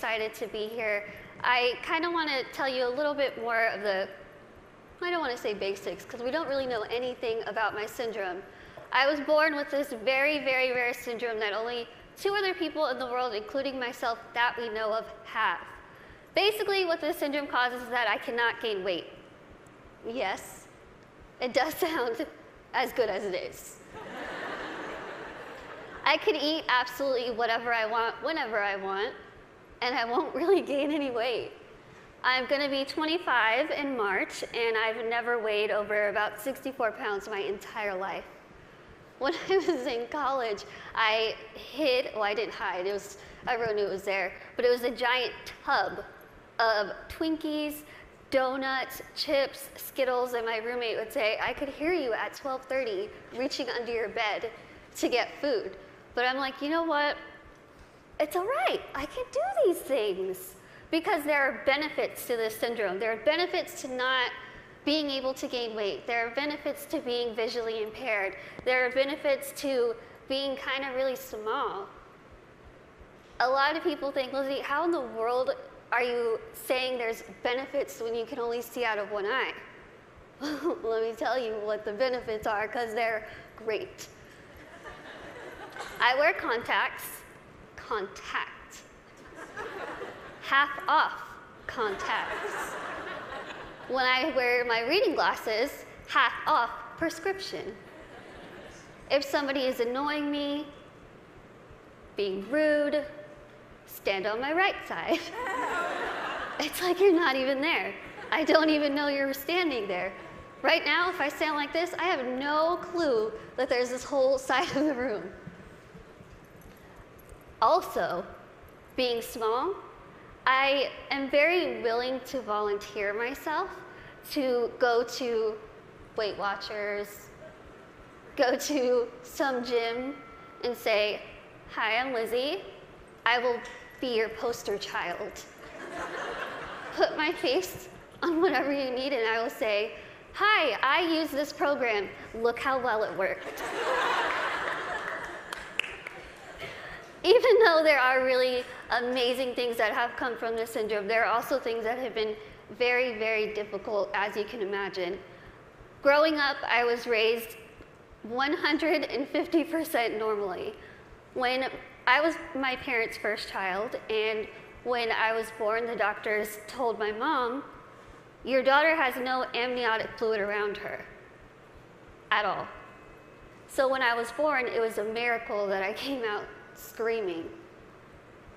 excited to be here. I kind of want to tell you a little bit more of the, I don't want to say basics, because we don't really know anything about my syndrome. I was born with this very, very rare syndrome that only 2 other people in the world, including myself, that we know of, have. Basically, what this syndrome causes is that I cannot gain weight. Yes, it does sound as good as it is. I could eat absolutely whatever I want, whenever I want, and I won't really gain any weight. I'm going to be 25 in March, and I've never weighed over about 64 pounds my entire life. When I was in college, I hid, well, I didn't hide, everyone knew it was there, but it was a giant tub of Twinkies, donuts, chips, Skittles, and my roommate would say, I could hear you at 12:30 reaching under your bed to get food. But I'm like, you know what? It's all right, I can do these things. Because there are benefits to this syndrome. There are benefits to not being able to gain weight. There are benefits to being visually impaired. There are benefits to being kind of really small. A lot of people think, Lizzie, how in the world are you saying there's benefits when you can only see out of one eye? Let me tell you what the benefits are, because they're great. I wear contacts. Contact. Half off contacts. When I wear my reading glasses, half off prescription. If somebody is annoying me, being rude, stand on my right side. It's like you're not even there. I don't even know you're standing there. Right now, if I stand like this, I have no clue that there's this whole side of the room. Also, being small, I am very willing to volunteer myself to go to Weight Watchers, go to some gym and say, hi, I'm Lizzie. I will be your poster child. Put my face on whatever you need and I will say, hi, I use this program. Look how well it worked. Even though there are really amazing things that have come from this syndrome, there are also things that have been very, very difficult, as you can imagine. Growing up, I was raised 150% normally. When I was my parents' first child, and when I was born, the doctors told my mom, your daughter has no amniotic fluid around her at all. So when I was born, it was a miracle that I came out screaming.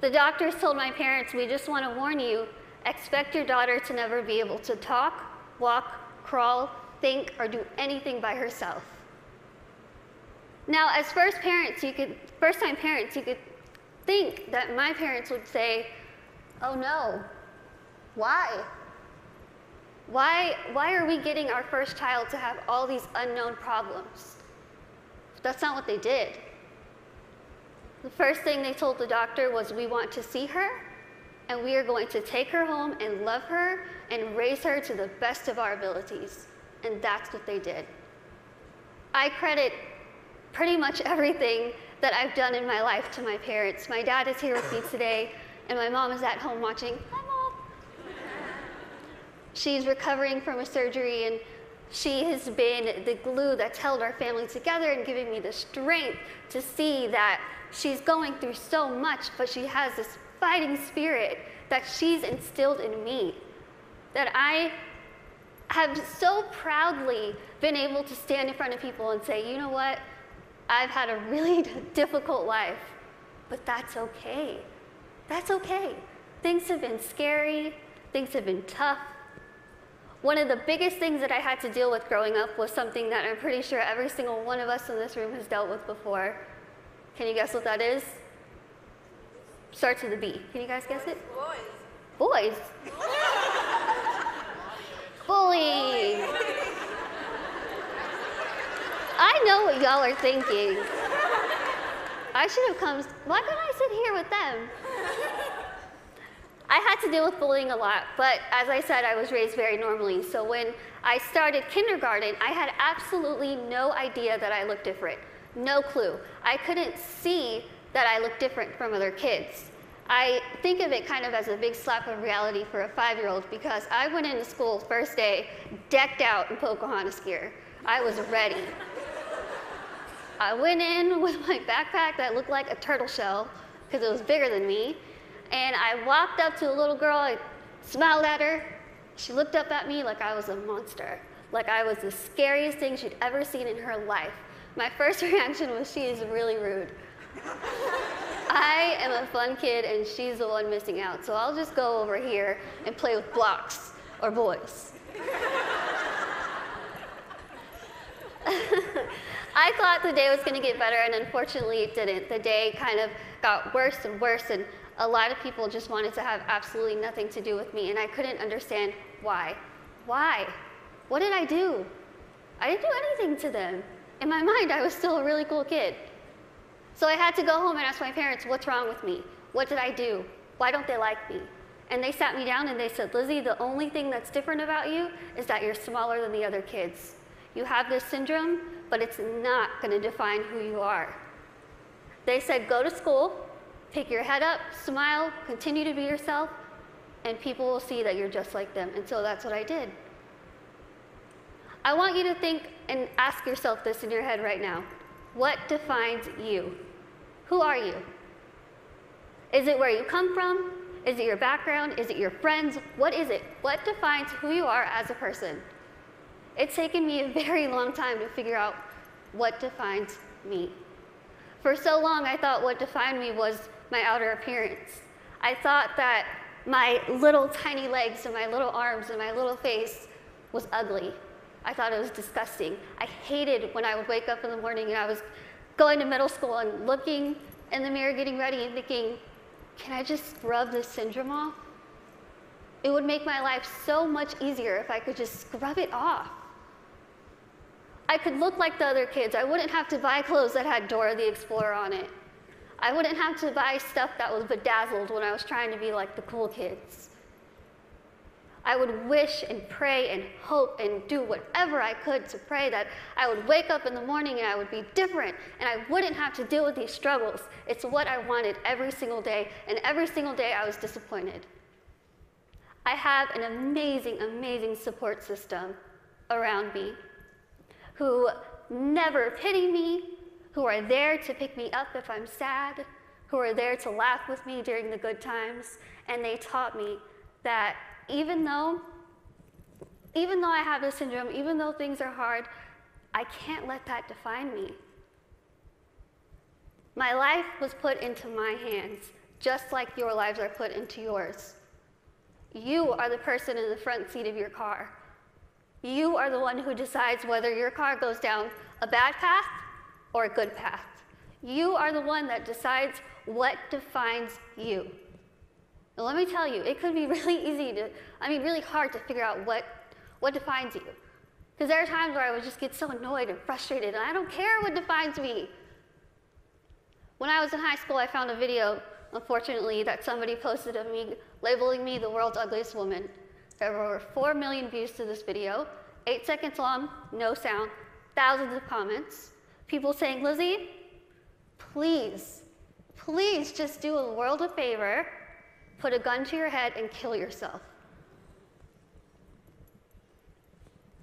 The doctors told my parents, we just want to warn you, expect your daughter to never be able to talk, walk, crawl, think, or do anything by herself. Now, as first-time parents, you could think that my parents would say, oh no, why? Why are we getting our first child to have all these unknown problems? That's not what they did. The first thing they told the doctor was, we want to see her, and we are going to take her home and love her and raise her to the best of our abilities. And that's what they did. I credit pretty much everything that I've done in my life to my parents. My dad is here with me today, and my mom is at home watching. Hi, Mom. She's recovering from a surgery, and she has been the glue that's held our family together and giving me the strength to see that she's going through so much, but she has this fighting spirit that she's instilled in me, that I have so proudly been able to stand in front of people and say, you know what, I've had a really difficult life, but that's okay. That's okay. Things have been scary, things have been tough. One of the biggest things that I had to deal with growing up was something that I'm pretty sure every single one of us in this room has dealt with before. Can you guess what that is? Starts with a B. Can you guys guess it? Boys. Boys? Bullying. I know what y'all are thinking. I should have come, why couldn't I sit here with them? I had to deal with bullying a lot, but as I said, I was raised very normally. So when I started kindergarten, I had absolutely no idea that I looked different. No clue. I couldn't see that I looked different from other kids. I think of it kind of as a big slap of reality for a 5-year-old because I went into school first day decked out in Pocahontas gear. I was ready. I went in with my backpack that looked like a turtle shell because it was bigger than me, and I walked up to a little girl, I smiled at her. She looked up at me like I was a monster, like I was the scariest thing she'd ever seen in her life. My first reaction was, she is really rude. I am a fun kid and she's the one missing out, so I'll just go over here and play with blocks or boys. I thought the day was going to get better, and unfortunately it didn't. The day kind of got worse and worse, and a lot of people just wanted to have absolutely nothing to do with me, and I couldn't understand why. Why? What did I do? I didn't do anything to them. In my mind, I was still a really cool kid. So I had to go home and ask my parents, what's wrong with me? What did I do? Why don't they like me? And they sat me down and they said, Lizzie, the only thing that's different about you is that you're smaller than the other kids. You have this syndrome, but it's not going to define who you are. They said, go to school, pick your head up, smile, continue to be yourself, and people will see that you're just like them. And so that's what I did. I want you to think and ask yourself this in your head right now. What defines you? Who are you? Is it where you come from? Is it your background? Is it your friends? What is it? What defines who you are as a person? It's taken me a very long time to figure out what defines me. For so long, I thought what defined me was my outer appearance. I thought that my little tiny legs and my little arms and my little face was ugly. I thought it was disgusting. I hated when I would wake up in the morning and I was going to middle school and looking in the mirror, getting ready and thinking, can I just scrub this syndrome off? It would make my life so much easier if I could just scrub it off. I could look like the other kids. I wouldn't have to buy clothes that had Dora the Explorer on it. I wouldn't have to buy stuff that was bedazzled when I was trying to be like the cool kids. I would wish and pray and hope and do whatever I could to pray that I would wake up in the morning and I would be different and I wouldn't have to deal with these struggles. It's what I wanted every single day, and every single day I was disappointed. I have an amazing, amazing support system around me who never pity me, who are there to pick me up if I'm sad, who are there to laugh with me during the good times, and they taught me that even though I have this syndrome, even though things are hard, I can't let that define me. My life was put into my hands, just like your lives are put into yours. You are the person in the front seat of your car. You are the one who decides whether your car goes down a bad path or a good path. You are the one that decides what defines you. And let me tell you, it could be really hard to figure out what defines you. Because there are times where I would just get so annoyed and frustrated, and I don't care what defines me. When I was in high school, I found a video, unfortunately, that somebody posted of me labeling me the world's ugliest woman. There were over 4 million views to this video, 8 seconds long, no sound, thousands of comments. People saying, Lizzie, please, please just do the world a favor, put a gun to your head and kill yourself.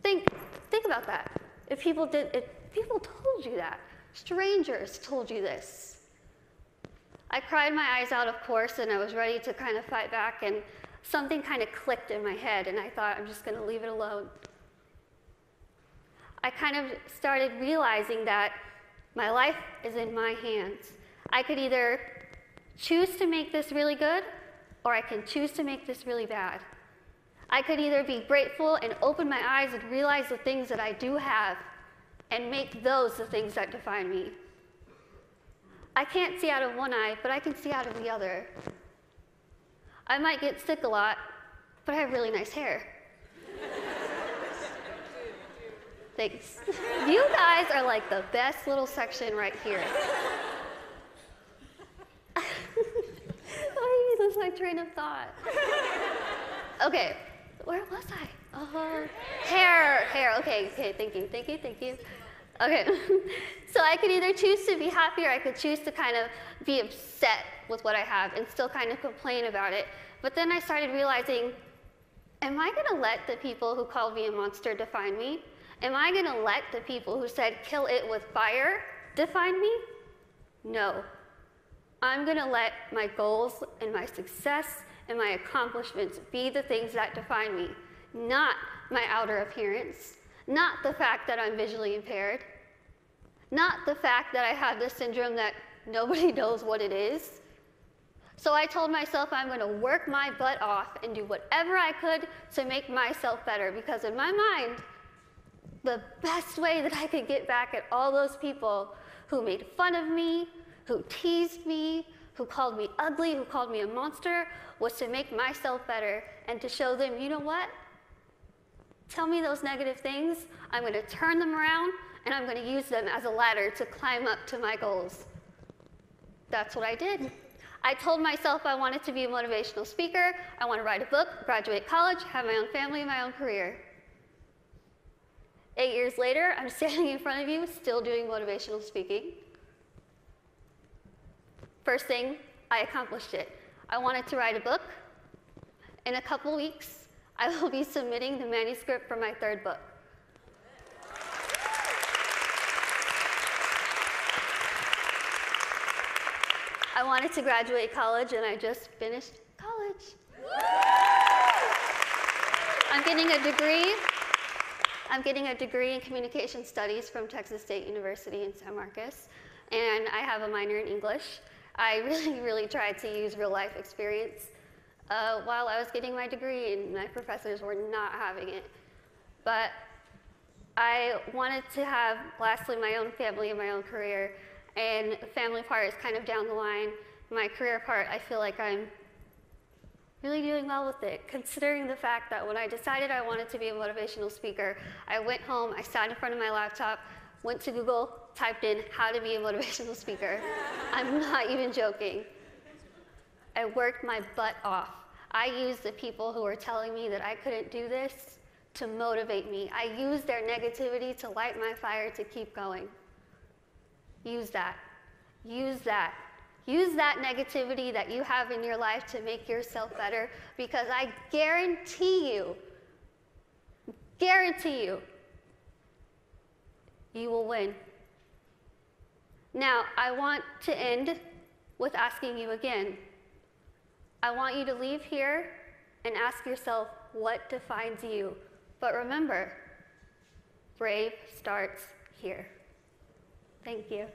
Think about that. If people told you that, strangers told you this. I cried my eyes out, of course, and I was ready to kind of fight back, and something kind of clicked in my head, and I thought, I'm just going to leave it alone. I kind of started realizing that my life is in my hands. I could either choose to make this really good, or I can choose to make this really bad. I could either be grateful and open my eyes and realize the things that I do have and make those the things that define me. I can't see out of one eye, but I can see out of the other. I might get sick a lot, but I have really nice hair. Thanks. You guys are like the best little section right here. Oh, you lose my train of thought. Okay, where was I? Hair, okay, thank you. Okay, so I could either choose to be happy or I could choose to kind of be upset with what I have and still kind of complain about it. But then I started realizing, am I gonna let the people who called me a monster define me? Am I gonna let the people who said kill it with fire define me? No. I'm gonna let my goals and my success and my accomplishments be the things that define me, not my outer appearance, not the fact that I'm visually impaired, not the fact that I have this syndrome that nobody knows what it is. So I told myself I'm going to work my butt off and do whatever I could to make myself better, because in my mind, the best way that I could get back at all those people who made fun of me, who teased me, who called me ugly, who called me a monster, was to make myself better and to show them, you know what? Tell me those negative things, I'm going to turn them around and I'm going to use them as a ladder to climb up to my goals. That's what I did. I told myself I wanted to be a motivational speaker, I want to write a book, graduate college, have my own family, my own career. 8 years later, I'm standing in front of you, still doing motivational speaking. First thing, I accomplished it. I wanted to write a book. In a couple weeks, I will be submitting the manuscript for my 3rd book. I wanted to graduate college, and I just finished college. I'm getting a degree in communication studies from Texas State University in San Marcos, and I have a minor in English. I really tried to use real life experience while I was getting my degree, and my professors were not having it. But I wanted to have, lastly, my own family and my own career. And the family part is kind of down the line. My career part, I feel like I'm really doing well with it, considering the fact that when I decided I wanted to be a motivational speaker, I went home, I sat in front of my laptop, went to Google, typed in how to be a motivational speaker. I'm not even joking. I worked my butt off. I used the people who were telling me that I couldn't do this to motivate me. I used their negativity to light my fire to keep going. Use that. Use that. Use that negativity that you have in your life to make yourself better, because I guarantee you, you will win. Now, I want to end with asking you again. I want you to leave here and ask yourself what defines you. But remember, brave starts here. Thank you.